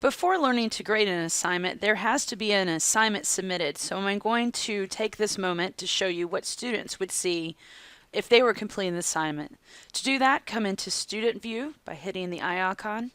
Before learning to grade an assignment, there has to be an assignment submitted. So I'm going to take this moment to show you what students would see if they were completing the assignment. To do that, come into Student View by hitting the eye icon.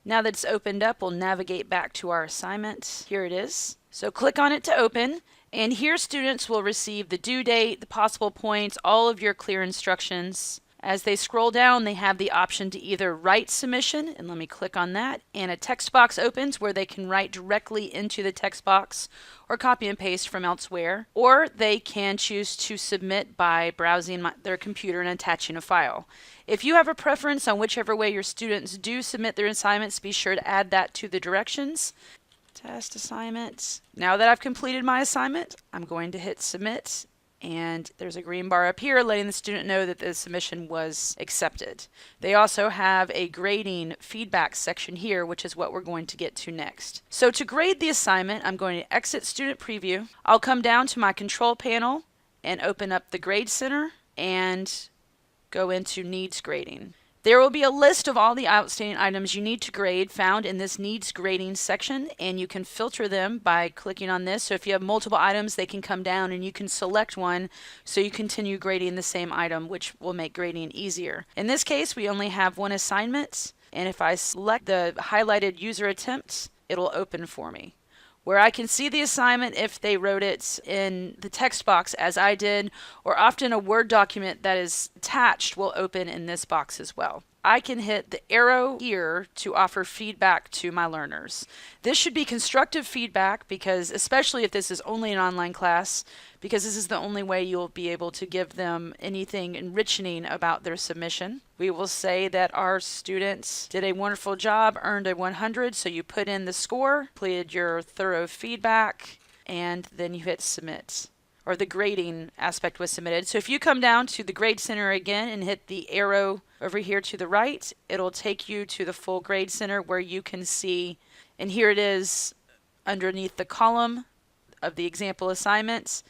Now that it's opened up, we'll navigate back to our assignment. Here it is. So click on it to open, and here students will receive the due date, the possible points, all of your clear instructions. As they scroll down, they have the option to either write submission, and let me click on that, and a text box opens where they can write directly into the text box or copy and paste from elsewhere, or they can choose to submit by browsing their computer and attaching a file. If you have a preference on whichever way your students do submit their assignments, be sure to add that to the directions. Test assignments. Now that I've completed my assignment, I'm going to hit submit, and there's a green bar up here letting the student know that the submission was accepted. They also have a grading feedback section here, which is what we're going to get to next. So to grade the assignment, I'm going to exit Student Preview. I'll come down to my control panel and open up the Grade Center and go into Needs Grading. There will be a list of all the outstanding items you need to grade found in this Needs Grading section, and you can filter them by clicking on this. So if you have multiple items, they can come down and you can select one so you continue grading the same item, which will make grading easier. In this case, we only have one assignment, and if I select the highlighted user attempt, it'll open for me, where I can see the assignment if they wrote it in the text box as I did, or often a Word document that is attached will open in this box as well. I can hit the arrow here to offer feedback to my learners. This should be constructive feedback, because especially if this is only an online class, because this is the only way you'll be able to give them anything enriching about their submission. We will say that our students did a wonderful job, earned a 100, so you put in the score, completed your thorough feedback, and then you hit submit. Or the grading aspect was submitted. So if you come down to the Grade Center again and hit the arrow over here to the right, it'll take you to the full Grade Center where you can see, and here it is underneath the column of the example assignments.